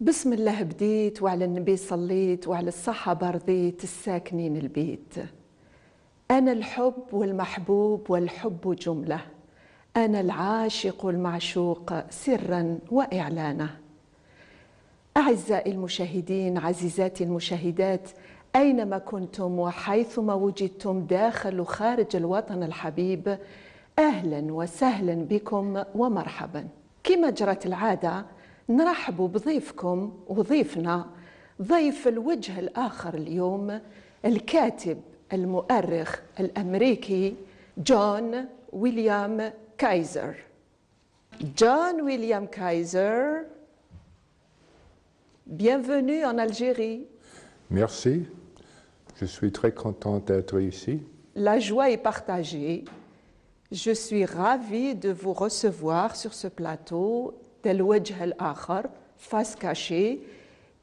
بسم الله بديت وعلى النبي صليت وعلى الصحابة رضيت الساكنين البيت. أنا الحب والمحبوب والحب جملة، أنا العاشق والمعشوق سرا وإعلانا. أعزائي المشاهدين، عزيزاتي المشاهدات، أينما كنتم وحيثما وجدتم داخل وخارج الوطن الحبيب، أهلا وسهلا بكم ومرحبا. كما جرت العادة نرحب بضيفكم وضيفنا، ضيف الوجه الآخر اليوم، الكاتب المؤرخ الأمريكي جون ويليام كايزر. جون ويليام كايزر, bienvenue en Algérie. Merci, je suis très content d'être ici. La joie est partagée. Je suis ravie de vous recevoir sur ce plateau del Wajh al-Akhar, face cachée,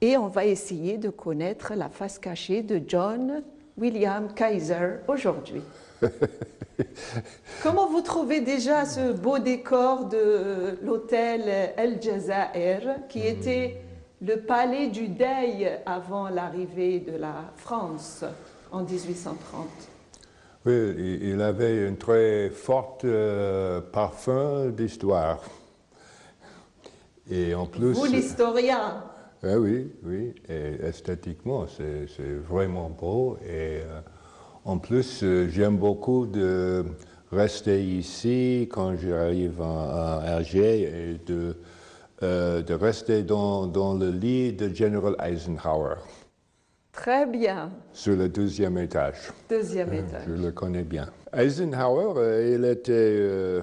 et on va essayer de connaître la face cachée de John William Kaiser aujourd'hui. Comment vous trouvez déjà ce beau décor de l'hôtel El Jazair, qui était le palais du deuil avant l'arrivée de la France en 1830? Oui, il avait un très fort parfum d'histoire. Et en plus, vous, l'historien. Oui, et esthétiquement, c'est vraiment beau. Et en plus, j'aime beaucoup de rester ici quand j'arrive à Alger et de rester dans le lit de General Eisenhower. Très bien. Sur le deuxième étage. Deuxième étage. Je le connais bien. Eisenhower, il était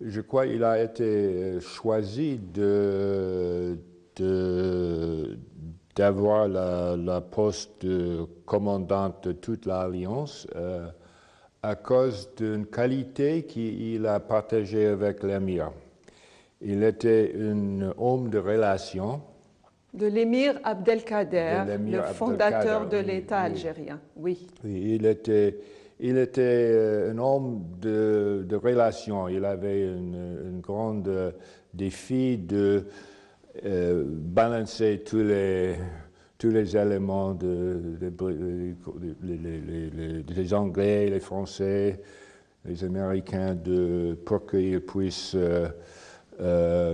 je crois qu'il a été choisi d'avoir la poste de commandant de toute l'Alliance à cause d'une qualité qu'il a partagée avec l'émir. Il était un homme de relation. De l'émir Abdelkader, le fondateur de l'État algérien, oui. Il était un homme de relation. Il avait un grand défi de balancer tous les éléments des Anglais, les Français, les Américains, pour qu'ils puissent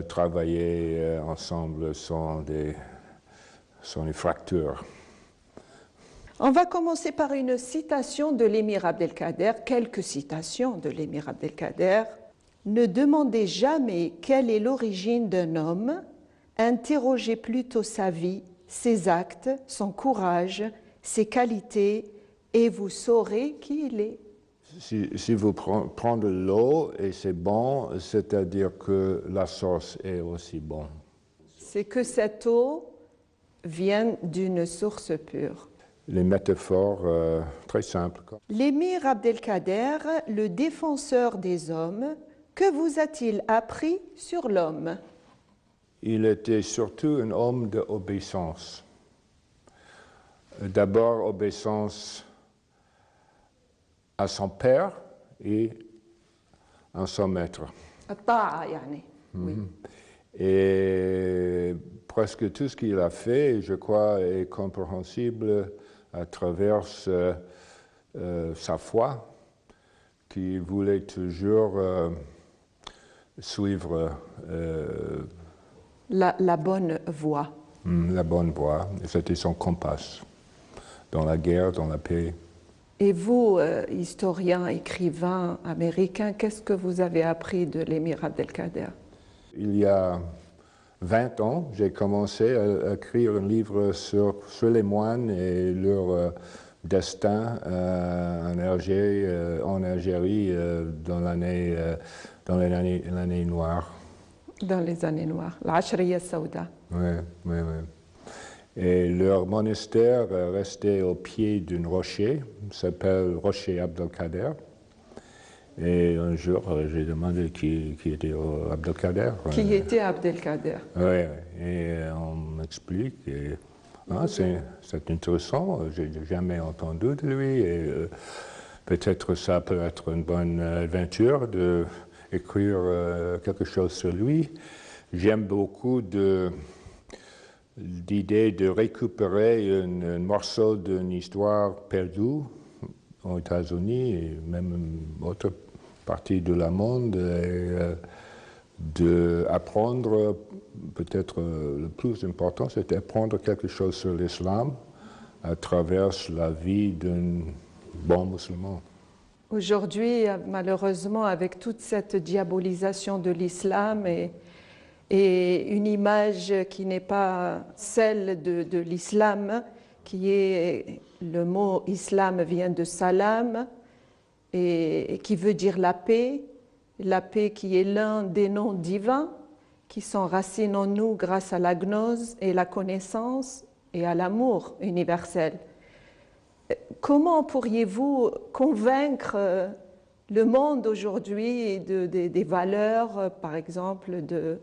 travailler ensemble sans des fractures. On va commencer par une citation de l'émir Abdelkader, quelques citations de l'émir Abdelkader. Ne demandez jamais quelle est l'origine d'un homme, interrogez plutôt sa vie, ses actes, son courage, ses qualités, et vous saurez qui il est. Si vous prenez l'eau et c'est bon, c'est-à-dire que la source est aussi bonne. C'est que cette eau vient d'une source pure. Les métaphores très simples. L'émir Abdelkader, le défenseur des hommes, que vous a-t-il appris sur l'homme? Il était surtout un homme d'obéissance. D'abord, obéissance à son père et à son maître. Oui. Et presque tout ce qu'il a fait, je crois, est compréhensible à travers sa foi, qu'il voulait toujours suivre la bonne voie. La bonne voie, c'était son compas, dans la guerre, dans la paix. Et vous, historien, écrivain américain, qu'est-ce que vous avez appris de l'émir Abdelkader? Il y a 20 ans, j'ai commencé à écrire un livre sur les moines et leur destin en Algérie dans l'année noire. Dans les années noires, l'Ashriya Saouda. Oui. Et leur monastère restait au pied d'un rocher, s'appelle Rocher Abdelkader. Et un jour, j'ai demandé qui était Abdelkader. Qui était Abdelkader? Oui, et on m'explique. C'est intéressant, j'ai jamais entendu de lui. Et peut-être ça peut être une bonne aventure d'écrire quelque chose sur lui. j'aime beaucoup l'idée de récupérer un morceau d'une histoire perdue aux États-Unis et même en autre partie de la monde et d'apprendre, peut-être le plus important, c'est d'apprendre quelque chose sur l'islam à travers la vie d'un bon musulman. Aujourd'hui, malheureusement, avec toute cette diabolisation de l'islam et une image qui n'est pas celle de l'islam, qui est, le mot islam vient de salam, et qui veut dire la paix qui est l'un des noms divins, qui s'enracinent en nous grâce à la gnose et la connaissance et à l'amour universel. Comment pourriez-vous convaincre le monde aujourd'hui des valeurs, par exemple, de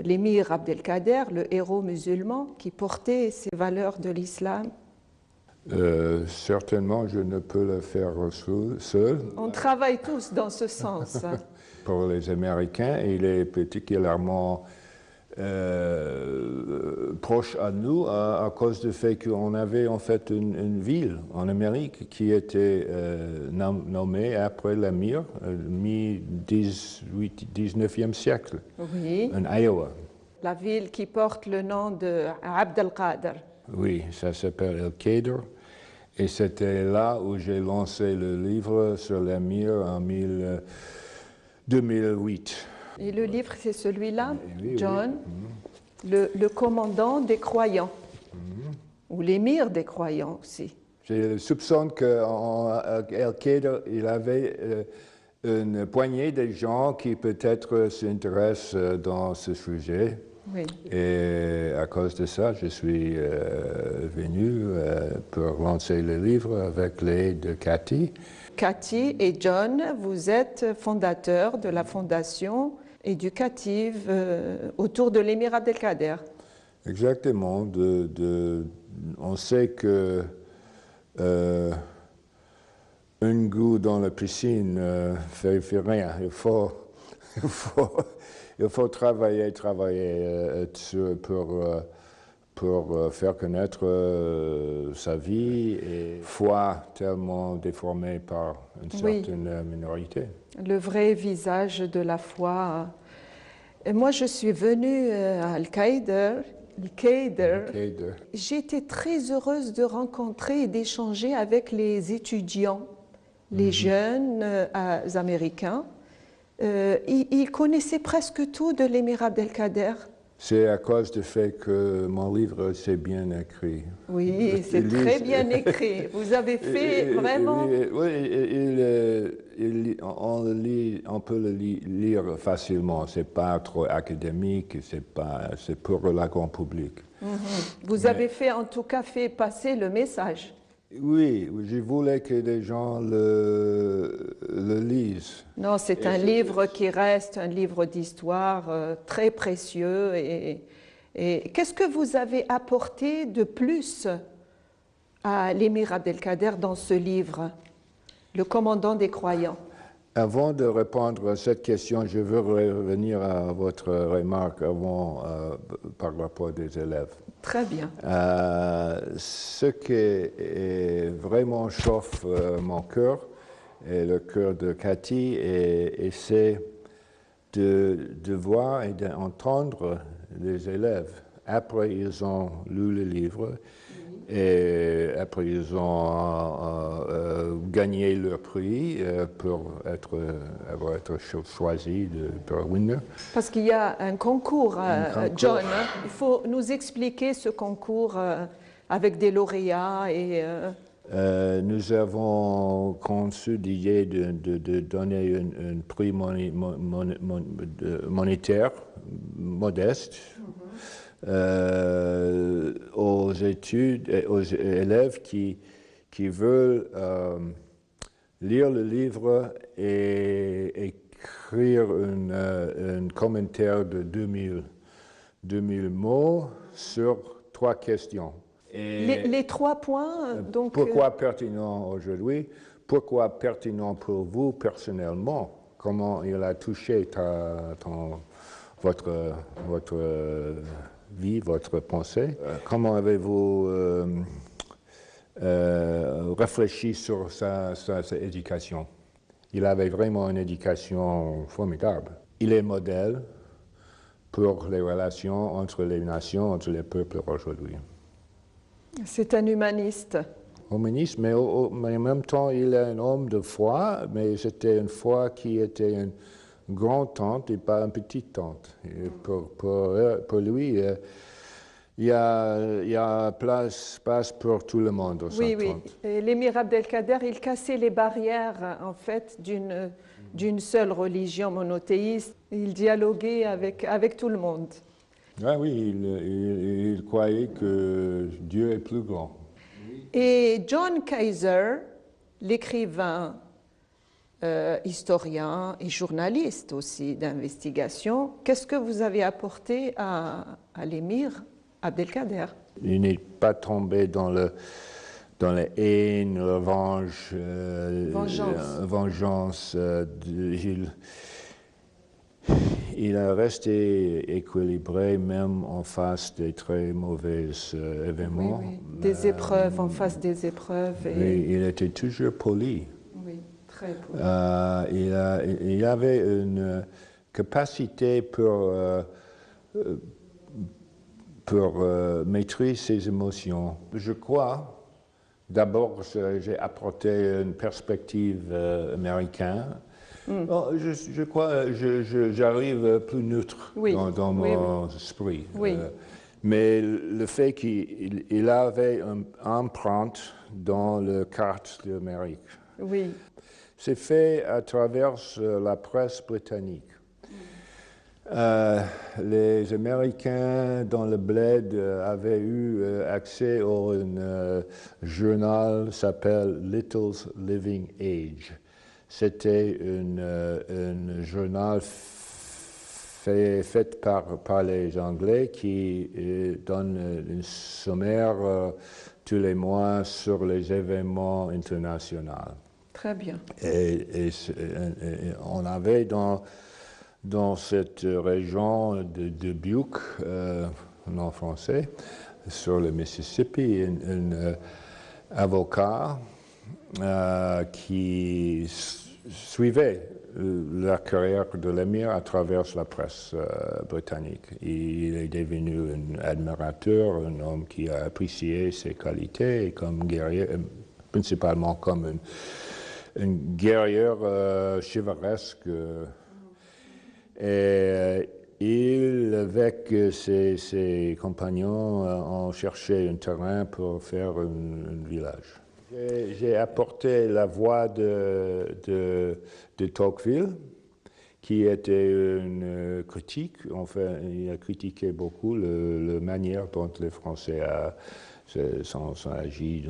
l'émir Abdelkader, le héros musulman, qui portait ces valeurs de l'islam? Certainement, je ne peux le faire seul. On travaille tous dans ce sens. Pour les Américains, il est particulièrement proche à nous à cause du fait qu'on avait en fait une ville en Amérique qui était nommée après l'émir, mi-19e siècle, Oui. en Iowa. La ville qui porte le nom de Abdelkader. Oui, ça s'appelle El Kader. Et c'était là où j'ai lancé le livre sur l'émir en 2008. Et le livre, c'est celui-là, Oui, John, oui. le commandant des croyants, ou l'émir des croyants aussi. Je soupçonne qu'en Al-Qaïda, il avait une poignée de gens qui peut-être s'intéressent dans ce sujet. Oui. Et à cause de ça, je suis venu pour lancer le livre avec l'aide de Cathy. Cathy et John, vous êtes fondateurs de la fondation éducative autour de l'émir Abdelkader. Exactement. On sait que un goût dans la piscine fait rien. Il faut travailler pour faire connaître sa vie et foi tellement déformée par une certaine minorité. Le vrai visage de la foi. Et moi, je suis venue à Al-Qaïda. J'ai été très heureuse de rencontrer et d'échanger avec les étudiants, les jeunes américains. Ils connaissaient presque tout de l'émir Abdelkader. C'est à cause du fait que mon livre c'est bien écrit. Oui, c'est très bien écrit. Vous avez fait vraiment... Oui, on peut le lire facilement. C'est pas trop académique, c'est pour le grand public. Vous avez fait, en tout cas, fait passer le message. Oui, je voulais que les gens le lisent. Non, c'est un livre qui reste un livre d'histoire très précieux. Et qu'est-ce que vous avez apporté de plus à l'émir Abdelkader dans ce livre, le commandant des croyants? Avant de répondre à cette question, je veux revenir à votre remarque avant par rapport des élèves. Très bien. Ce qui vraiment chauffe mon cœur et le cœur de Cathy, et c'est de voir et d'entendre les élèves après ils ont lu le livre et après ils ont gagné leur prix pour avoir été choisis pour winner. Parce qu'il y a un concours, John. Il faut nous expliquer ce concours avec des lauréats et... Nous avons conçu l'idée de donner un prix monétaire modeste aux élèves qui veulent lire le livre et écrire un commentaire de 2000 mots sur 3 questions. Les 3 points, donc... Pourquoi pertinent aujourd'hui? Pourquoi pertinent pour vous personnellement? Comment il a touché votre vie, votre pensée. Comment avez-vous réfléchi sur sa éducation? Il avait vraiment une éducation formidable. Il est modèle pour les relations entre les nations, entre les peuples aujourd'hui. C'est un humaniste. Humaniste, mais en même temps, il est un homme de foi, mais c'était une foi qui était une grande tente et pas une petite tente. Et pour lui, il y a place pour tout le monde dans Oui, sa oui. tente. L'émir Abdelkader, il cassait les barrières, en fait, d'une seule religion monothéiste. Il dialoguait avec tout le monde. Ah oui, il croyait que Dieu est plus grand. Et John Kaiser, l'écrivain, historien et journaliste aussi d'investigation, qu'est-ce que vous avez apporté à l'émir Abdelkader? Il n'est pas tombé dans la haine, la vengeance. Il a resté équilibré même en face des très mauvais événements. Oui, oui. Des épreuves, en face des épreuves. Et il était toujours poli. Oui, très poli. Il avait une capacité pour maîtriser ses émotions. Je crois, d'abord, j'ai apporté une perspective américaine. Bon, je crois j'arrive plus neutre dans mon esprit. Oui. Mais le fait qu'il avait une empreinte dans la carte de l'Amérique. Oui. C'est fait à travers la presse britannique. Les Américains dans le bled avaient eu accès à un journal qui s'appelle Little's Living Age. C'était un journal fait par les Anglais qui donne un sommaire tous les mois sur les événements internationaux. Très bien. Et on avait dans cette région de Dubuque, en français, sur le Mississippi, un avocat qui suivait la carrière de l'émir à travers la presse britannique. Il est devenu un admirateur, un homme qui a apprécié ses qualités comme guerrier, principalement comme un guerrier chevaleresque. Et il, avec ses compagnons, ont cherché un terrain pour faire un village. J'ai apporté la voix de Tocqueville, qui était une critique. Enfin, il a critiqué beaucoup la manière dont les Français sont agi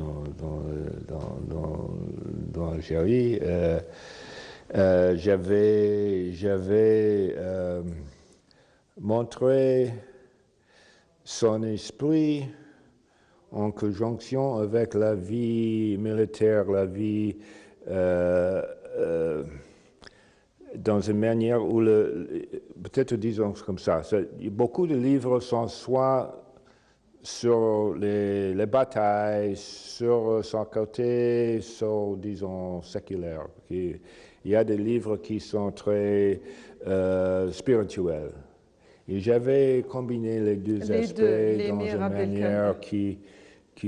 dans l'Algérie. J'avais montré son esprit en conjonction avec la vie militaire, la vie dans une manière où, peut-être disons comme ça, beaucoup de livres sont soit sur les batailles, sur son côté, disons, séculaire. Il y a des livres qui sont très spirituels. Et j'avais combiné les deux aspects dans une manière qui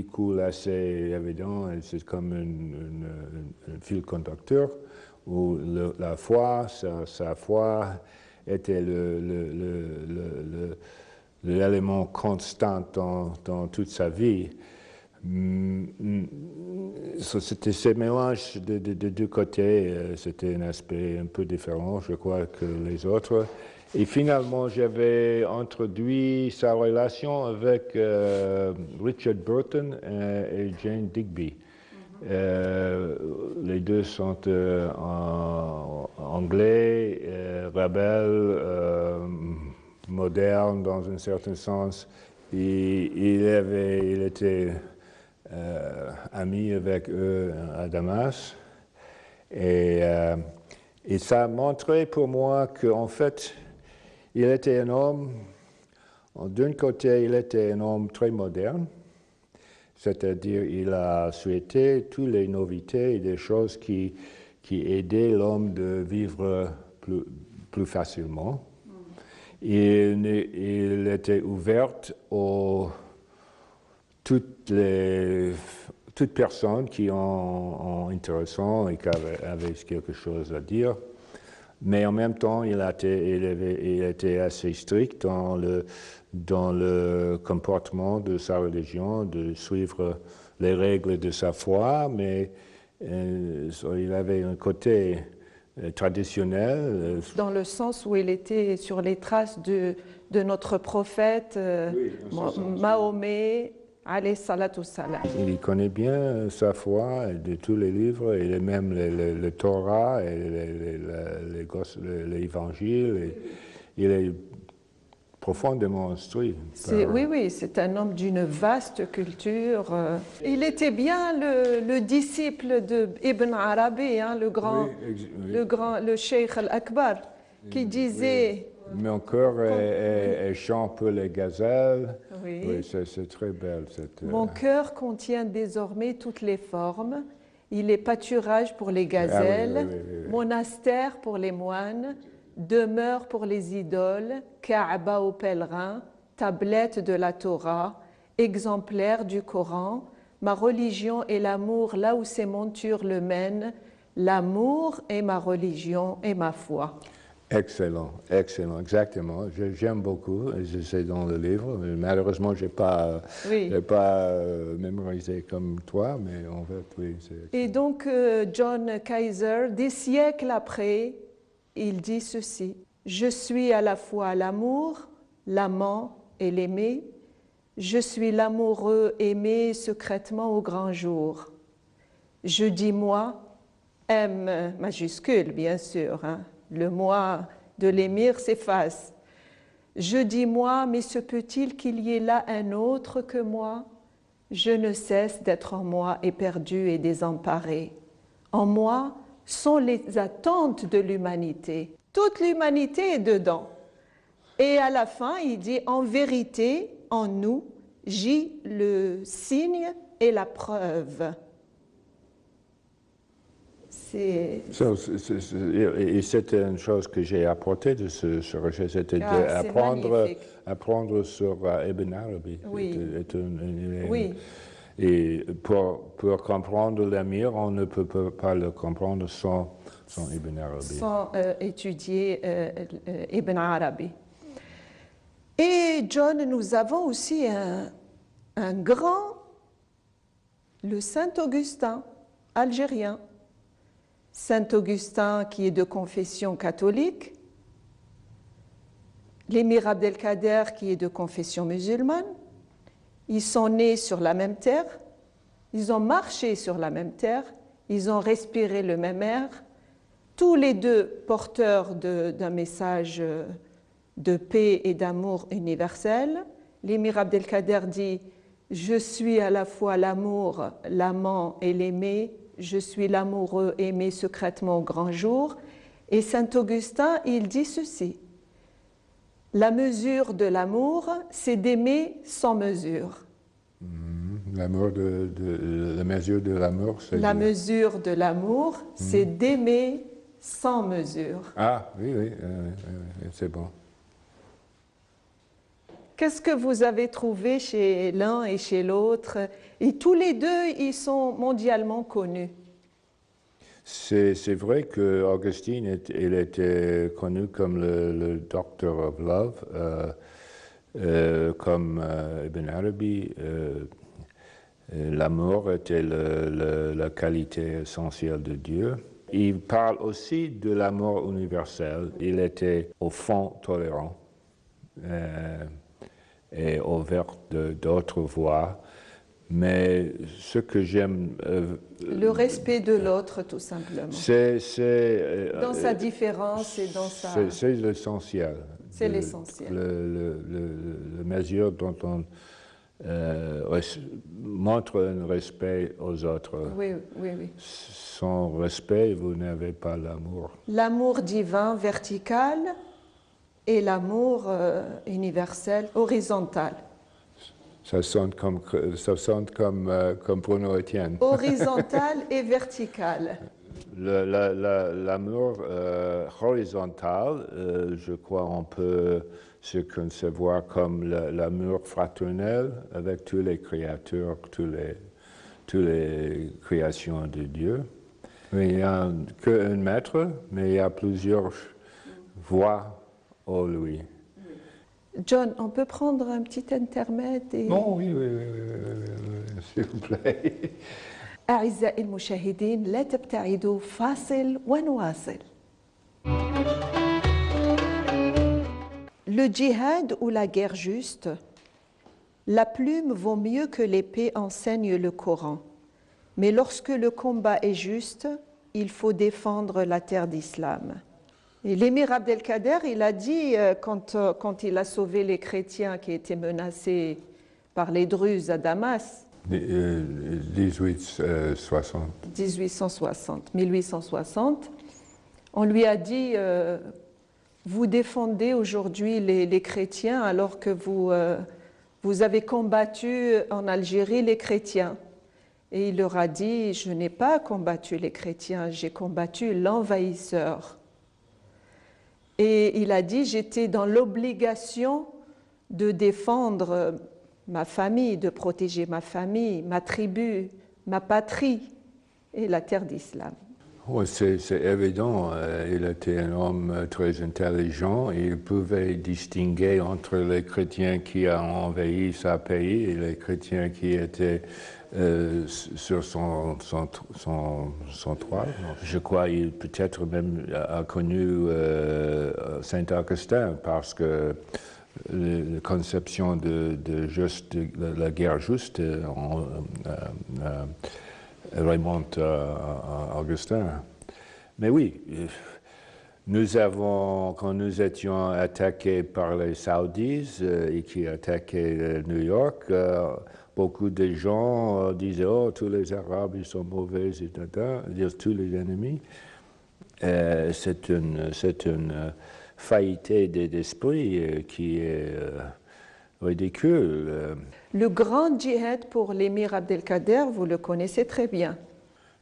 coule assez évident. C'est comme un fil conducteur où la foi, sa foi était l'élément constant dans toute sa vie. C'était ce mélange de deux côtés. C'était un aspect un peu différent, je crois, que les autres. Et finalement, j'avais introduit sa relation avec Richard Burton et Jane Digby. Les deux sont anglais, rebelles, modernes dans un certain sens. Et il était ami avec eux à Damas. Et ça a montré pour moi qu'en fait, Il était un homme, d'un côté, il était un homme très moderne, c'est-à-dire il a souhaité toutes les novités et des choses qui aidaient l'homme de vivre plus facilement. Il était ouvert aux toutes personnes qui ont intéressant et qui avaient quelque chose à dire. Mais en même temps, il était assez strict dans le comportement de sa religion, de suivre les règles de sa foi, mais il avait un côté traditionnel. Dans le sens où il était sur les traces de notre prophète Mahomet, alayhi salatu salam. Il connaît bien sa foi de tous les livres, et même le Torah et l'Évangile. Il est profondément instruit. Oui, c'est un homme d'une vaste culture. Il était bien le disciple de Ibn Arabi, hein, le Cheikh al-Akbar, qui disait... Mon cœur est chant pour les gazelles. Oui, c'est très belle. Mon cœur contient désormais toutes les formes. Il est pâturage pour les gazelles, monastère pour les moines, demeure pour les idoles, Kaaba aux pèlerins, tablette de la Torah, exemplaire du Coran. Ma religion est l'amour là où ses montures le mènent. L'amour est ma religion et ma foi. Excellent, exactement. J'aime beaucoup, c'est dans le livre. Malheureusement, je n'ai pas, mémorisé comme toi, mais en fait, oui. Et donc, John Kaiser, des siècles après, il dit ceci: « Je suis à la fois l'amour, l'amant et l'aimé. Je suis l'amoureux aimé secrètement au grand jour. Je dis moi, M majuscule, bien sûr, hein. Le moi de l'émir s'efface. Je dis moi, mais se peut-il qu'il y ait là un autre que moi? Je ne cesse d'être en moi éperdu et désemparé. En moi sont les attentes de l'humanité. Toute l'humanité est dedans. Et à la fin, il dit, en vérité, en nous, gît le signe et la preuve. Et c'était une chose que j'ai apportée de ce recherche, c'était d'apprendre sur Ibn Arabi. Oui. Oui. Et pour comprendre l'Amir, on ne peut pas le comprendre sans Ibn Arabi. Sans étudier Ibn Arabi. Et John, nous avons aussi un grand, le Saint-Augustin, algérien. Saint-Augustin qui est de confession catholique, l'émir Abdelkader qui est de confession musulmane. Ils sont nés sur la même terre, ils ont marché sur la même terre, ils ont respiré le même air, tous les deux porteurs d'un message de paix et d'amour universel. L'émir Abdelkader dit « Je suis à la fois l'amour, l'amant et l'aimé, je suis l'amoureux aimé secrètement au grand jour. » Et Saint-Augustin, il dit ceci: « La mesure de l'amour, c'est d'aimer sans mesure. » La mesure de l'amour, c'est... La mesure de l'amour, c'est d'aimer sans mesure. Ah, oui, c'est bon. Qu'est-ce que vous avez trouvé chez l'un et chez l'autre? Et tous les deux, ils sont mondialement connus. C'est vrai qu'Augustine, il était connu comme le Doctor of Love, comme Ibn Arabi. L'amour était la qualité essentielle de Dieu. Il parle aussi de l'amour universel. Il était au fond tolérant et ouvert d'autres voies. Mais ce que j'aime... le respect de l'autre, tout simplement. Dans sa différence et dans sa... C'est l'essentiel. C'est l'essentiel. La mesure dont on montre un respect aux autres. Oui. Sans respect, vous n'avez pas l'amour. L'amour divin vertical et l'amour universel, horizontal. Ça sonne comme Bruno Etienne. Horizontal et vertical. L'amour horizontal, je crois on peut se concevoir comme l'amour fraternel avec toutes les créatures, toutes les créations de Dieu. Mais il n'y a qu'un maître, mais il y a plusieurs voies au lui. John, on peut prendre un petit intermède et... Non, oui, s'il vous plaît. أعزائي المشاهدين لا تبتعدوا فاصل ونواصل. Le djihad ou la guerre juste, la plume vaut mieux que l'épée enseigne le Coran. Mais lorsque le combat est juste, il faut défendre la terre d'islam. Et l'émir Abdelkader, il a dit, quand il a sauvé les chrétiens qui étaient menacés par les Druzes à Damas, 1860, on lui a dit, vous défendez aujourd'hui les chrétiens alors que vous avez combattu en Algérie les chrétiens. Et il leur a dit, je n'ai pas combattu les chrétiens, j'ai combattu l'envahisseur. Et il a dit, j'étais dans l'obligation de défendre ma famille, de protéger ma famille, ma tribu, ma patrie et la terre d'islam. Oui, c'est évident, il était un homme très intelligent, il pouvait distinguer entre les chrétiens qui ont envahi sa pays et les chrétiens qui étaient sur son toit. Je crois qu'il peut-être même a connu Saint-Augustin parce que la conception de la guerre juste remonte à Augustin. Mais oui, quand nous étions attaqués par les Saoudis et qui attaquaient New York, beaucoup de gens disaient « Oh, tous les Arabes, ils sont mauvais, etc. » Dire tous les ennemis. C'est une faillité d'esprit qui est ridicule. Le grand djihad pour l'émir Abdelkader, vous le connaissez très bien.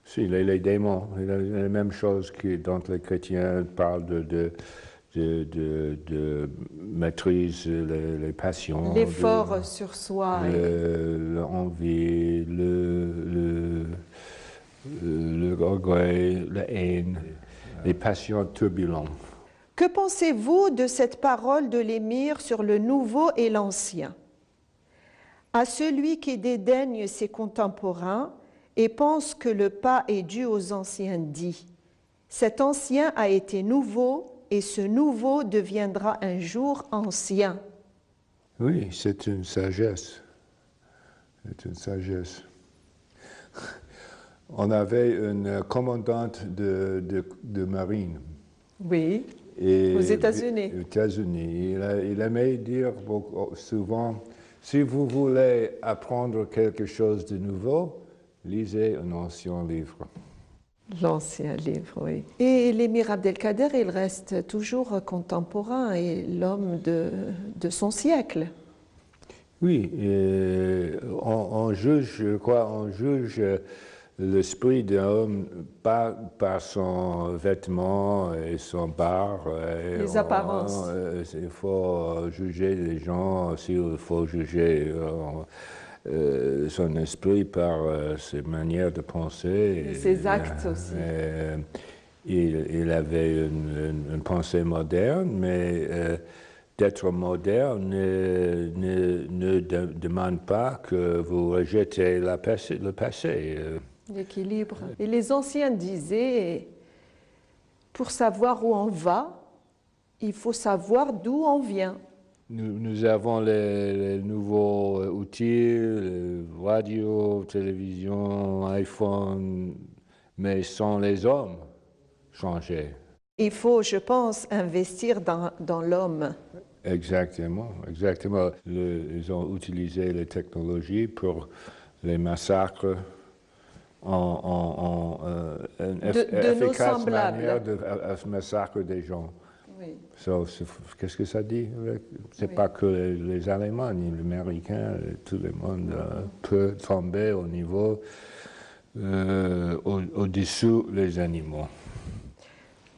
Si, les démons, la même chose dont les chrétiens parlent de maîtrise, les passions. L'effort sur soi. L'envie, l'orgueil, la haine, les passions turbulentes. Que pensez-vous de cette parole de l'émir sur le nouveau et l'ancien? À celui qui dédaigne ses contemporains et pense que le pas est dû aux anciens dit, cet ancien a été nouveau et ce nouveau deviendra un jour ancien. Oui, c'est une sagesse. C'est une sagesse. On avait une commandante de marine. Oui. Et aux États-Unis. Aux États-Unis. Il aimait dire souvent, si vous voulez apprendre quelque chose de nouveau, lisez un ancien livre. L'ancien livre, oui. Et l'émir Abdelkader, il reste toujours contemporain et l'homme de son siècle. Oui, on juge, je crois, on juge l'esprit d'un homme pas par son vêtement et son bar. Les apparences. Il faut juger les gens, il faut juger son esprit par ses manières de penser. Et ses actes aussi. Il avait une pensée moderne, mais d'être moderne ne demande pas que vous rejetez le passé. L'équilibre. Et les anciens disaient, pour savoir où on va, il faut savoir d'où on vient. Nous avons les nouveaux outils, radio, télévision, iPhone, mais sans les hommes changer. Il faut, je pense, investir dans l'homme. Exactement, exactement. Ils ont utilisé les technologies pour les massacres de nos semblables. manière de massacre des gens. Oui. Qu'est-ce que ça dit? C'est pas que les Allemands ni les Américains, tout le monde peut tomber au niveau au-dessous des animaux.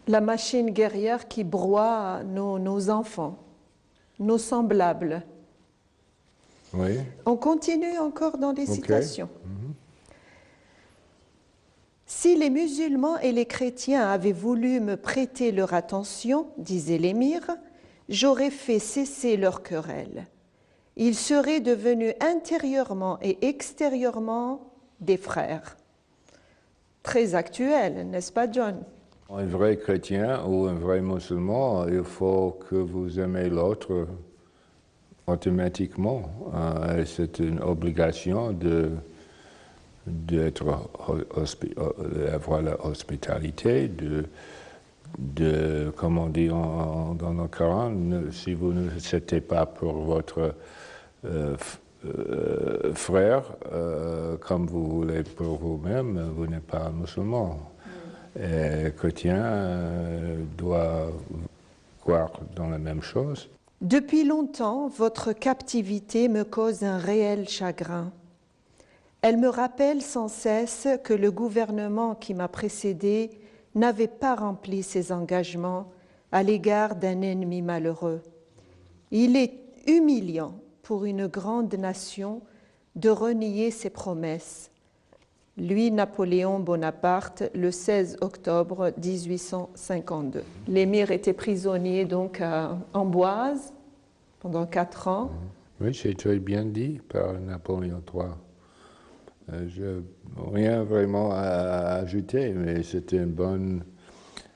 La machine guerrière qui broie nos enfants, nos semblables. Oui. On continue encore dans les Ok. citations. Si les musulmans et les chrétiens avaient voulu me prêter leur attention, disait l'émir, j'aurais fait cesser leur querelle. Ils seraient devenus intérieurement et extérieurement des frères. Très actuel, n'est-ce pas, John? Un vrai chrétien ou un vrai musulman, il faut que vous aimez l'autre automatiquement. C'est une obligation d'avoir la hospitalité, comme on dit dans le Coran, si vous ne n'êtes pas pour votre frère, comme vous voulez pour vous-même, vous n'êtes pas musulman. Et chrétien doit croire dans la même chose. Depuis longtemps, votre captivité me cause un réel chagrin. Elle me rappelle sans cesse que le gouvernement qui m'a précédé n'avait pas rempli ses engagements à l'égard d'un ennemi malheureux. Il est humiliant pour une grande nation de renier ses promesses. Lui, Napoléon Bonaparte, le 16 octobre 1852. L'émir était prisonnier donc à Amboise pendant 4 ans. Oui, c'est très bien dit par Napoléon III. Je n'ai rien vraiment à ajouter, mais c'était une bonne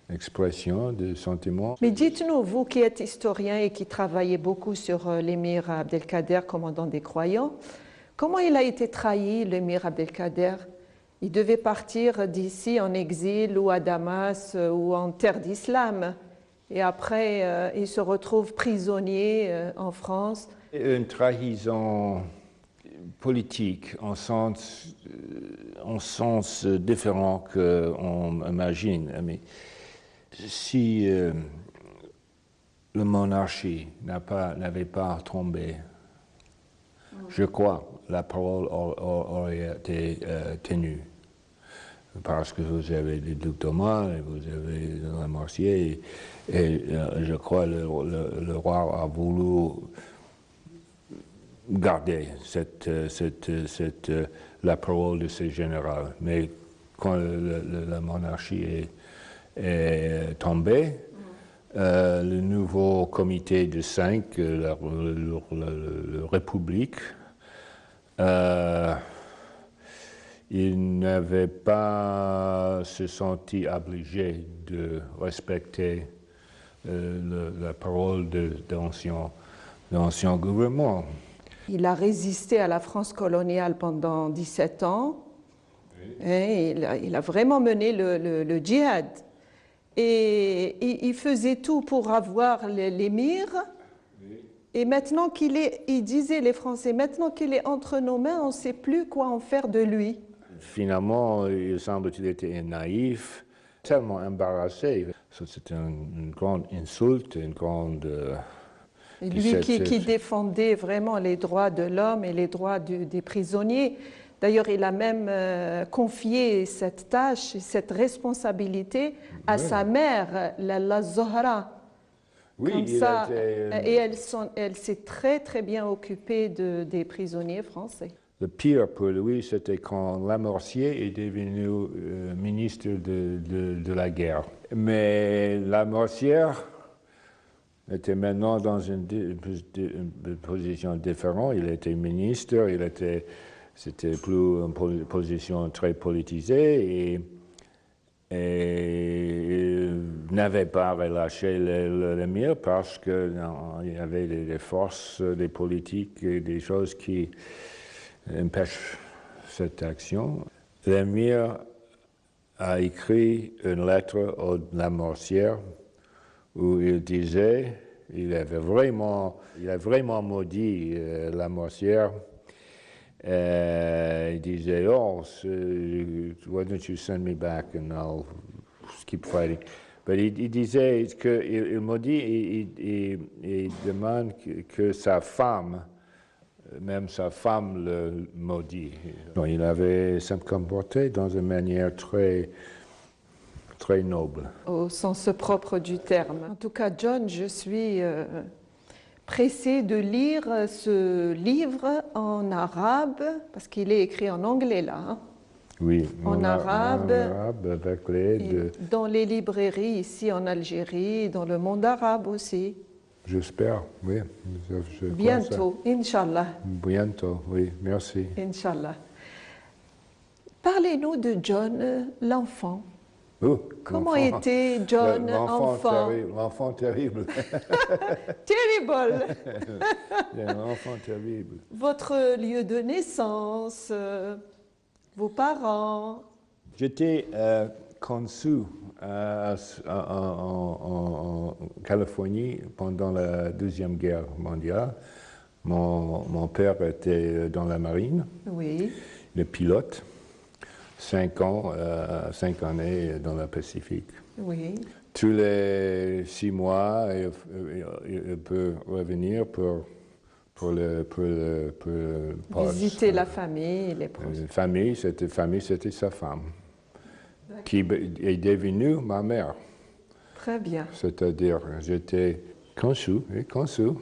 expression de sentiment. Mais dites-nous, vous qui êtes historien et qui travaillez beaucoup sur l'émir Abdelkader, commandant des croyants, comment il a été trahi, l'émir Abdelkader? Il devait partir d'ici en exil ou à Damas ou en terre d'islam. Et après, il se retrouve prisonnier en France. Une trahison politique en sens différent qu'on imagine. Mais si la monarchie n'avait pas tombé, je crois la parole aurait été tenue. Parce que vous avez les ducs Thomas et vous avez la Mortier et je crois le roi a voulu garder la parole de ses généraux. Mais quand la monarchie est tombée, le nouveau comité de 5, la République, il n'avait pas se senti obligé de respecter la parole de l'ancien gouvernement. Il a résisté à la France coloniale pendant 17 ans. Oui. Et il a vraiment mené le djihad. Et il faisait tout pour avoir l'émir. Oui. Et maintenant il disait les Français, maintenant qu'il est entre nos mains, on ne sait plus quoi en faire de lui. Finalement, il semble qu'il était naïf, tellement embarrassé. C'était une grande insulte, une grande... Et lui qui défendait vraiment les droits de l'homme et les droits des prisonniers. D'ailleurs, il a même confié cette tâche, cette responsabilité à sa mère, la Zohra. Oui, comme ça, et elle s'est très très bien occupée des prisonniers français. Le pire pour lui, c'était quand Lamortier est devenu ministre de la guerre. Mais Lamortier était maintenant dans une position différente. Il était ministre, c'était plus une position très politisée et il n'avait pas relâché l'émir parce qu'il y avait des forces, des politiques, des choses qui empêchent cette action. L'émir a écrit une lettre au Lamortier où il disait, il a vraiment maudit Lamortier. Il disait, oh, why don't you send me back and I'll keep fighting. Il disait qu'il m'a dit, il demande que sa femme, même sa femme le maudit. Donc, il avait se comporté dans une manière très, très noble. Au sens propre du terme. En tout cas, John, je suis pressée de lire ce livre en arabe, parce qu'il est écrit en anglais là. Hein. Oui, en arabe avec l'aide. Dans les librairies ici en Algérie, dans le monde arabe aussi. J'espère, oui. Bientôt, Inch'Allah. Bientôt, oui, merci. Inch'Allah. Parlez-nous de John, l'enfant. Comment était John, enfant? L'enfant terrible. Terrible. Un enfant terrible. Votre lieu de naissance, vos parents. J'étais conçu en Californie pendant la Deuxième Guerre mondiale. Mon père était dans la marine, oui. Le pilote. 5 années dans le Pacifique. Oui. Tous les 6 mois, il peut revenir pour visiter la famille, les proches. Famille, c'était sa femme, qui est devenue ma mère. Très bien. C'est-à-dire, j'étais conçu. La conception.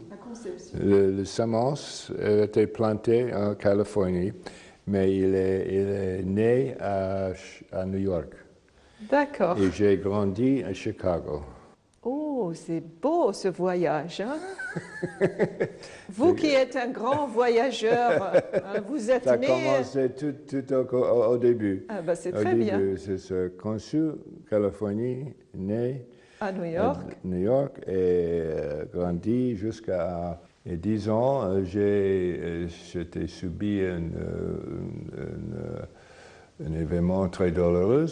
Le semence était planté en Californie, mais il est né à New York. D'accord. Et j'ai grandi à Chicago. Oh, c'est beau ce voyage. Hein? Vous qui êtes un grand voyageur, vous êtes né... Ça a commencé tout au début. Ah ben c'est très bien. C'est ce conçu, Californie, né à New York. New York et grandi jusqu'à 10 ans. J'ai subi un événement très douloureux.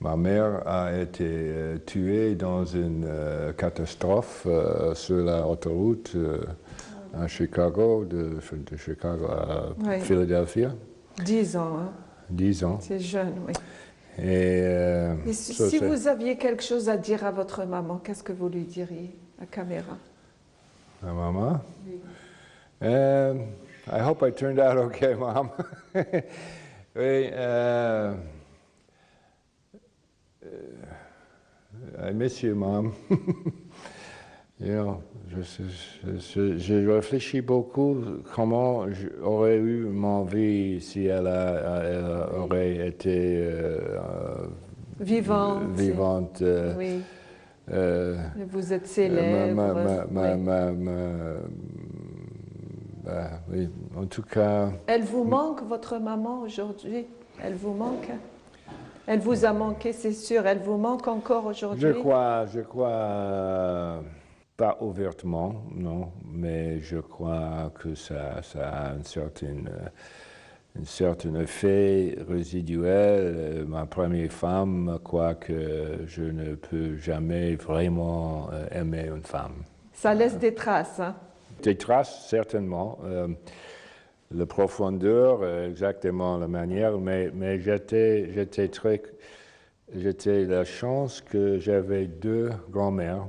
Ma mère a été tuée dans une catastrophe sur la autoroute à Chicago, de Chicago à Philadelphia. 10 ans. Hein? 10 ans. C'est jeune, oui. Et si vous aviez quelque chose à dire à votre maman, qu'est-ce que vous lui diriez à caméra? Ma maman? Oui. I hope I turned out okay, Mom. Oui. I miss you, Mom. You know, je réfléchis beaucoup comment j'aurais eu mon vie si elle aurait été vivante. Oui. Vous êtes célèbre. Oui, en tout cas... Elle vous manque, votre maman, aujourd'hui? Elle vous manque? Elle vous a manqué, c'est sûr. Elle vous manque encore aujourd'hui? Je crois pas ouvertement, non, mais je crois que ça a un certain effet résiduel. Ma première femme, quoique je ne peux jamais vraiment aimer une femme. Ça laisse des traces, hein? Des traces, certainement. La profondeur, exactement la manière, mais j'étais la chance que j'avais 2 grands-mères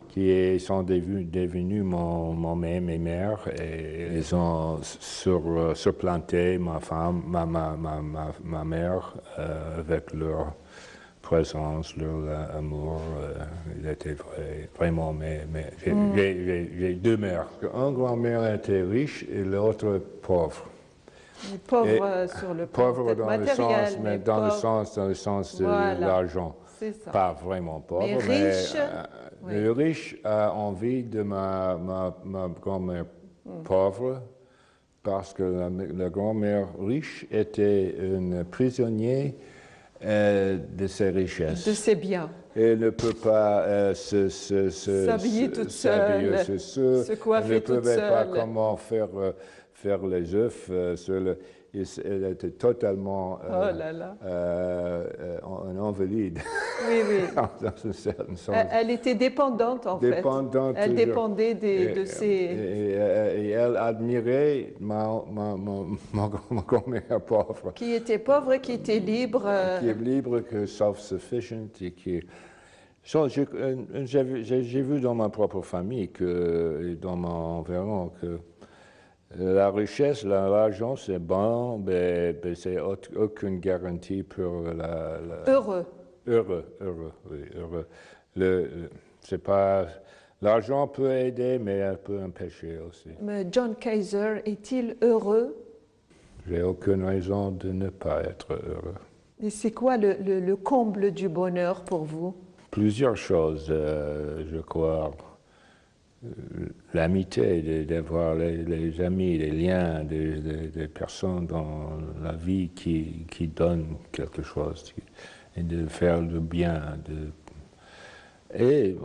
qui sont devenues mes mères et ils ont surplanté ma femme, ma mère avec leur présence, leur amour. Il était vraiment j'ai 2 mères. Un grand-mère était riche et l'autre pauvre. Pauvre sur le plan matériel, mais dans le sens de l'argent. Pas vraiment pauvre, mais riche. Le riche a envie de ma grand-mère pauvre parce que la grand-mère riche était une prisonnière de ses richesses. De ses biens. Elle ne peut pas s'habiller toute seule, se coiffer toute seule. Elle ne pouvait pas comment faire les œufs. elle était totalement Oh là là. en invalide, Oui, oui. dans un certain sens. Elle était dépendante en fait. Dépendante Elle toujours. dépendait de ses... Et elle admirait ma grand-mère pauvre, Qui était pauvre, qui était libre. qui est libre, que self-sufficient, et qui... J'ai vu dans ma propre famille et dans mon environnement que la richesse, l'argent, c'est bon, mais c'est aucune garantie pour Heureux. Heureux, oui, heureux. C'est pas... L'argent peut aider, mais elle peut empêcher aussi. Mais John Kaiser est-il heureux? J'ai aucune raison de ne pas être heureux. Et c'est quoi le comble du bonheur pour vous? Plusieurs choses, je crois. L'amitié, d'avoir les amis, les liens, des personnes dans la vie qui donnent quelque chose, et de faire le bien. Et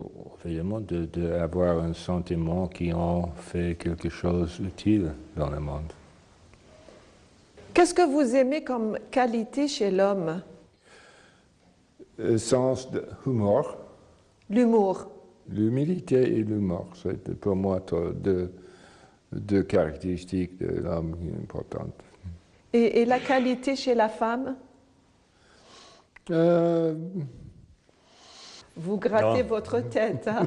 évidemment d'avoir un sentiment qui en fait quelque chose d'utile dans le monde. Qu'est-ce que vous aimez comme qualité chez l'homme? Le sens de l'humour. L'humour. L'humilité et l'humour, c'est pour moi deux caractéristiques de l'homme importantes. Et la qualité chez la femme? Vous grattez votre tête, hein?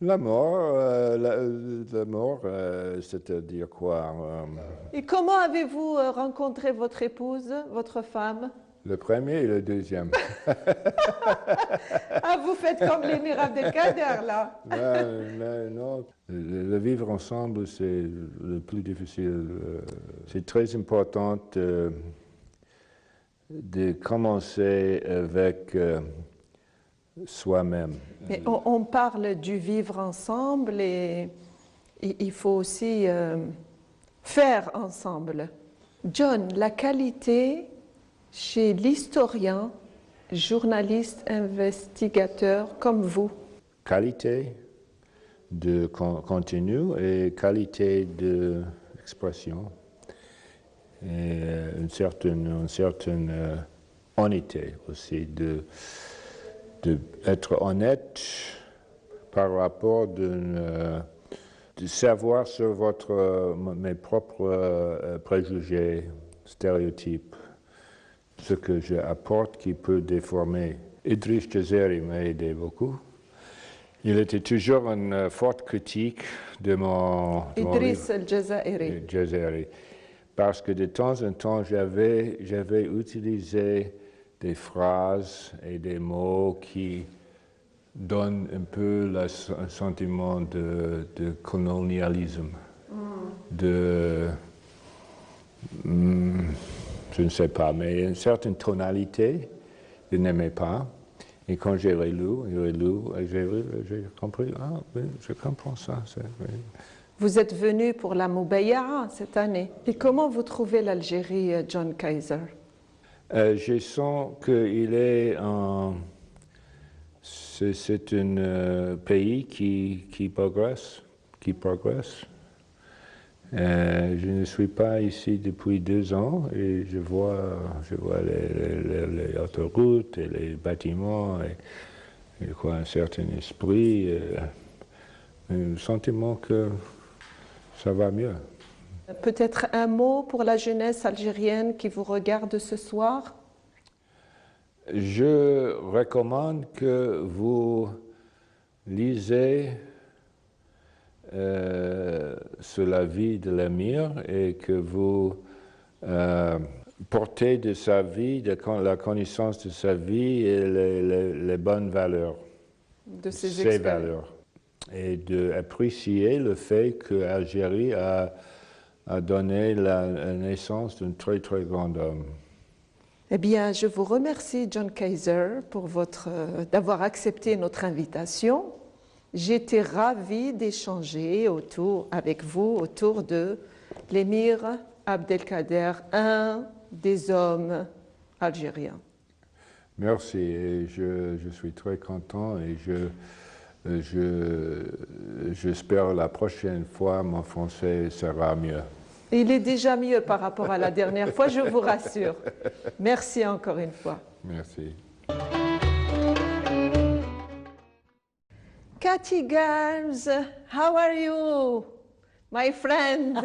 L'amour, c'est-à-dire quoi? Et comment avez-vous rencontré votre épouse, votre femme? Le premier et le deuxième. Ah, vous faites comme l'émir Abdelkader, là. Non, le vivre ensemble, c'est le plus difficile. C'est très important de commencer avec soi-même. Mais on parle du vivre ensemble et il faut aussi faire ensemble. John, la qualité chez l'historien, journaliste, investigateur comme vous. Qualité de contenu et qualité d'expression. Et une certaine honnêteté aussi, d'être honnête par rapport de savoir sur mes propres préjugés, stéréotypes, ce que j'apporte qui peut déformer. Idriss Jazari m'a aidé beaucoup. Il était toujours une forte critique de mon Idriss El-Jazairi. Jazari. Parce que de temps en temps, j'avais utilisé des phrases et des mots qui donnent un peu un sentiment de colonialisme, je ne sais pas, mais une certaine tonalité, je n'aimais pas. Et quand j'ai relu, j'ai compris, je comprends ça. Oui. Vous êtes venu pour la Moubaya'a cette année. Et comment vous trouvez l'Algérie, John Kaiser? Je sens qu'il est c'est un pays qui progresse. Je ne suis pas ici depuis 2 ans et je vois les autoroutes et les bâtiments et je crois un certain esprit, un sentiment que ça va mieux. Peut-être un mot pour la jeunesse algérienne qui vous regarde ce soir? Je recommande que vous lisez sur la vie de l'émir et que vous portez de sa vie, la connaissance de sa vie et les bonnes valeurs, De ses ses valeurs. Et d'apprécier le fait que l'Algérie a donné la naissance d'un très très grand homme. Eh bien, je vous remercie, John Kaiser, d'avoir accepté notre invitation. J'étais ravie d'échanger avec vous autour de l'émir Abdelkader, un des hommes algériens. Merci, et je suis très content et j'espère la prochaine fois mon français sera mieux. Il est déjà mieux par rapport à la dernière fois, je vous rassure. Merci encore une fois. Merci. Cathy Gans, how are you, my friend?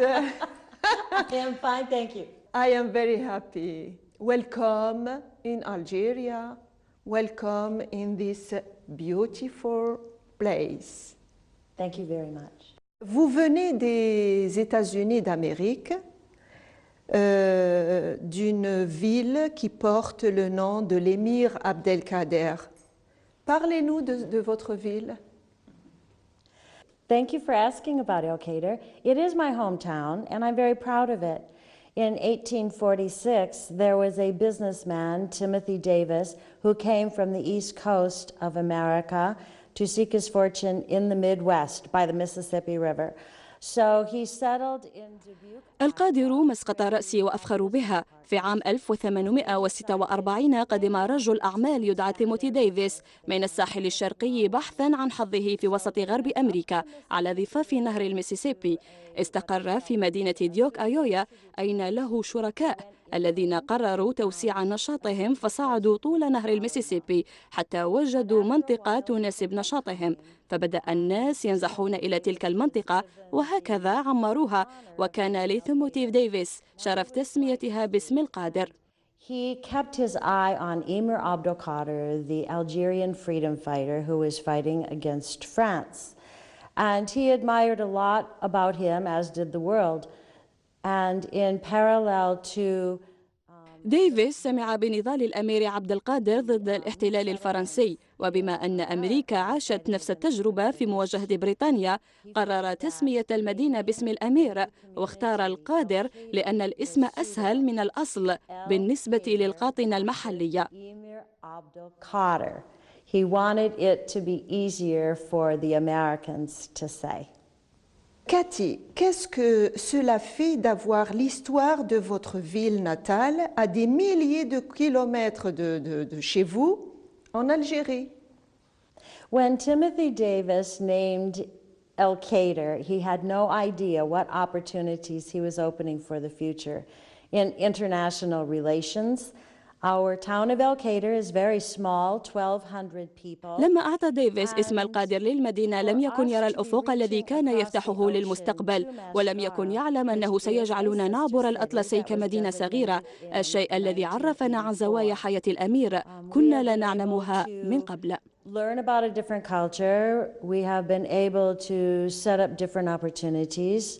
I am fine, thank you. I am very happy. Welcome in Algeria. Welcome in this beautiful place. Thank you very much. Vous venez des États-Unis d'Amérique, d'une ville qui porte le nom de l'émir Abdelkader. Parlez-nous de votre ville. Thank you for asking about El Kader. It is my hometown, and I'm very proud of it. In 1846, there was a businessman, Timothy Davis, who came from the east coast of America to seek his fortune in the Midwest by the Mississippi River. So he settled in Dubuque. القادر مسقط رأسي وأفخر بها. في عام 1846 قدم رجل أعمال يدعى تيموثي ديفيس من الساحل الشرقي بحثاً عن حظه في وسط غرب أمريكا على ضفاف نهر الميسيسيبي. استقر في مدينة ديوك أيويا أين له شركاء الذين قرروا توسيع نشاطهم فصعدوا طول نهر الميسيسيبي حتى وجدوا منطقة تناسب نشاطهم، فبدأ الناس ينزحون إلى تلك المنطقة وهكذا عمروها، وكان لتيموثي ديفيس شرف تسميتها باسم القادر. He kept his eye on Emir Abdelkader, the Algerian freedom fighter who was fighting against France. And he admired a lot about him, as did the world. And in parallel to ديفيس سمع بنضال الأمير عبد القادر ضد الاحتلال الفرنسي، وبما أن أمريكا عاشت نفس التجربة في مواجهة بريطانيا قرر تسمية المدينة باسم الأمير، واختار القادر لأن الاسم أسهل من الأصل بالنسبة للقاطنة المحلية. Emir Abdelkader. He wanted it to be easier for the Americans to say. Cathy, qu'est-ce que cela fait d'avoir l'histoire de votre ville natale à des milliers de kilomètres de chez vous, en Algérie? When Timothy Davis named El Kader, he had no idea what opportunities he was opening for the future. In international relations, our town of El Kader is very small, 1,200 people. لما أعطى ديفيس اسم القادر للمدينة لم يكن يرى الأفق الذي كان يفتحه للمستقبل، ولم يكن يعلم أنه سيجعلنا نعبر الأطلسي كمدينة صغيرة، الشيء الذي عرفنا عن زوايا حياة الأمير كنا لا نعلمها من قبل. Learn about a different culture. We have been able to set up different opportunities.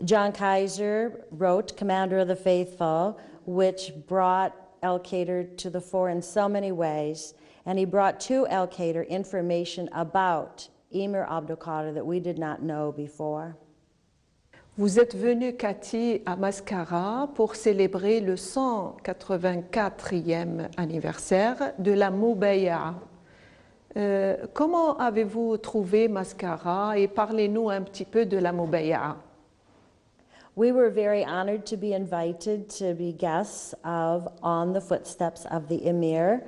John Kaiser wrote Commander of the Faithful, which brought El Kader to the fore in so many ways. And he brought to El Kader information about Emir Abdelkader that we did not know before. Vous êtes venue, Cathy, à Mascara pour célébrer le 184e anniversaire de la Moubaïa. Comment avez-vous trouvé Mascara et parlez-nous un petit peu de la Moubaïa? We were very honored to be invited to be guests of On the Footsteps of the Emir.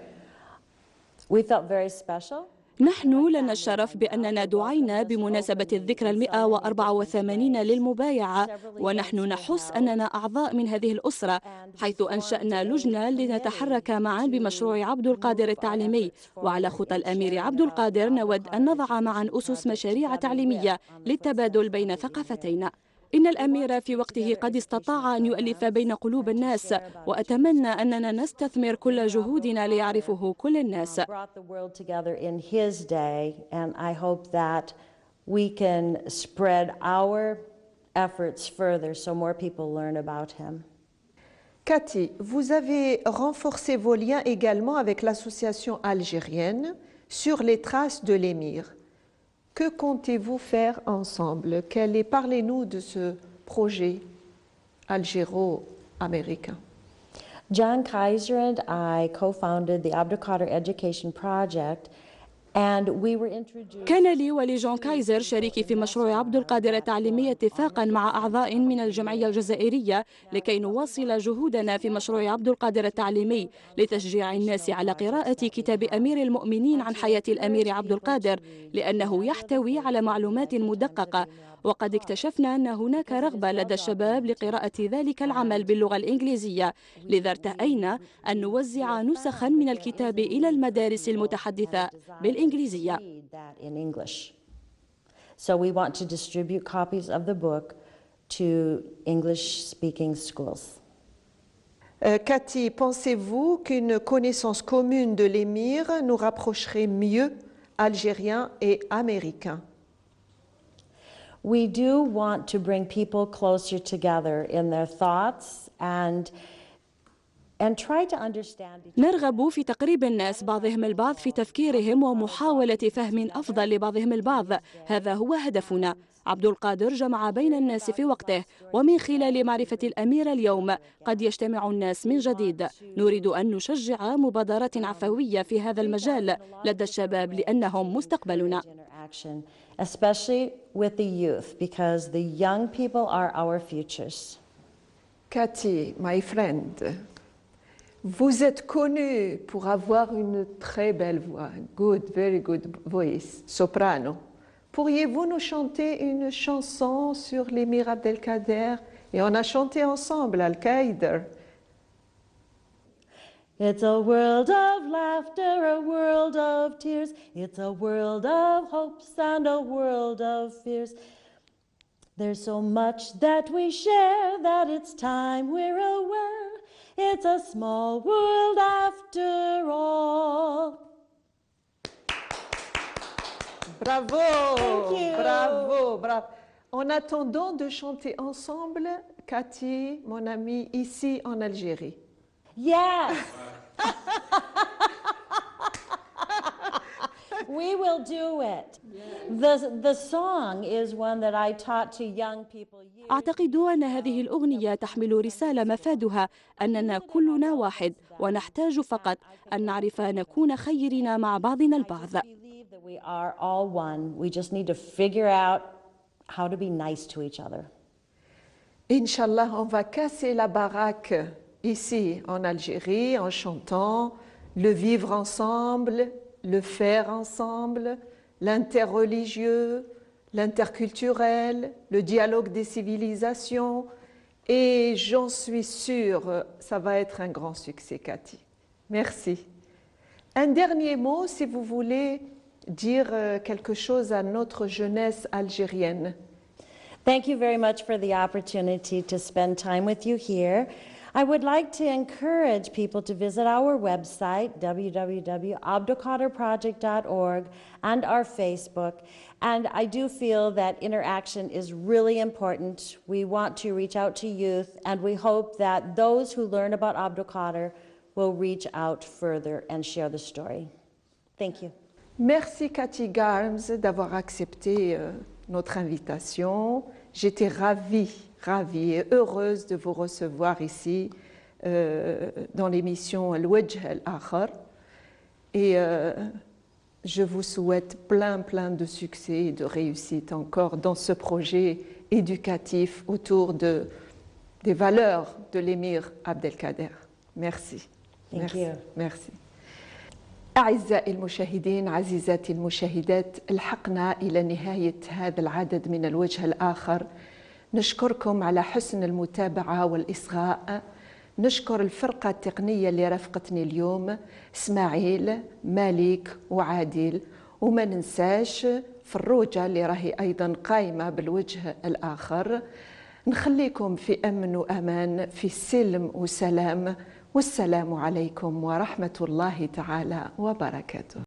We felt very special. نحن لنا الشرف بأننا دعينا بمناسبة الذكرى 184 للمبايعة، ونحن نحس أننا أعضاء من هذه الأسرة، حيث أنشأنا لجنة لنتحرك معا بمشروع عبد القادر التعليمي، وعلى خطى الأمير عبد القادر نود أن نضع معا أسس مشاريع تعليمية للتبادل بين ثقافتينا. إن الأمير في وقته قد استطاع أن يؤلف بين قلوب الناس، وأتمنى أننا نستثمر كل جهودنا ليعرفه كل الناس. Cathy, vous avez renforcé vos liens également avec l'association algérienne sur les traces de l'émir. Que comptez-vous faire ensemble? Parlez-nous de ce projet algéro-américain. John Kaiser and I co-founded the Abdelkader Education Project, And we were introduced. كان لي ولجون كايزر شريكي في مشروع عبد القادر التعليمي اتفاقا مع أعضاء من الجمعية الجزائرية لكي نواصل جهودنا في مشروع عبد القادر التعليمي لتشجيع الناس على قراءة كتاب أمير المؤمنين عن حياة الأمير عبد القادر لأنه يحتوي على معلومات مدققة، وقد اكتشفنا أن هناك رغبة لدى الشباب لقراءة ذلك العمل باللغة الإنجليزية، لذا ارتأينا أن نوزع نسخا من الكتاب إلى المدارس المتحدثة بالإنجليزية. So we want to distribute copies of the book to English-speaking schools. Cathy, pensez-vous qu'une connaissance commune de l'émir nous rapprocherait mieux Algériens et Américains? We do want to bring people closer together in their thoughts and try to understand each other. نرغب في تقريب الناس بعضهم البعض في تفكيرهم ومحاولة فهم أفضل لبعضهم البعض، هذا هو هدفنا. عبد القادر جمع بين الناس في وقته، ومن خلال معرفة الأمير اليوم قد يجتمع الناس من جديد. نريد أن نشجع مبادرات عفوية في هذا المجال لدى الشباب لأنهم مستقبلنا. Especially with the youth, because the young people are our futures. Cathy, my friend, vous êtes connue pour avoir une très belle voix, very good voice, soprano. Pourriez-vous nous chanter une chanson sur l'émir Abdelkader? Et on a chanté ensemble Al-Qaïder. It's a world of laughter, a world of tears. It's a world of hopes and a world of fears. There's so much that we share that it's time we're aware. It's a small world after all. Bravo! Thank you. Bravo, bravo. En attendant de chanter ensemble, Cathy, mon amie, ici en Algérie. Yes! We will do it. The song is one that I taught to young people. أعتقد أن هذه الأغنية تحمل رسالة مفادها أننا كلنا واحد ونحتاج فقط أن نعرف نكون خيرين مع بعضنا البعض. We are all one. We just need to figure out how to be nice to each other. Inch'Allah, on va casser la baraque ici en Algérie en chantant le vivre ensemble, le faire ensemble, l'interreligieux, l'interculturel, le dialogue des civilisations. Et j'en suis sûre, ça va être un grand succès, Cathy. Merci. Un dernier mot, si vous voulez dire quelque chose à notre jeunesse algérienne. Thank you very much for the opportunity to spend time with you here. I would like to encourage people to visit our website, www.abdelkaderproject.org, and our Facebook. And I do feel that interaction is really important. We want to reach out to youth, and we hope that those who learn about Abdelkader will reach out further and share the story. Thank you. Merci Cathy Garms d'avoir accepté notre invitation. J'étais ravie et heureuse de vous recevoir ici dans l'émission Al-Wajh Al-Akhar. Et je vous souhaite plein de succès et de réussite encore dans ce projet éducatif autour des valeurs de l'émir Abdelkader. Merci. Thank you. Merci. أعزائي المشاهدين، عزيزاتي المشاهدات، الحقنا إلى نهاية هذا العدد من الوجه الآخر. نشكركم على حسن المتابعة والإصغاء. نشكر الفرقة التقنية اللي رافقتني اليوم، إسماعيل، مالك وعادل، وما ننساش فروجة اللي راهي أيضا قائمة بالوجه الآخر. نخليكم في أمن وأمان، في سلم وسلام، والسلام عليكم ورحمة الله تعالى وبركاته.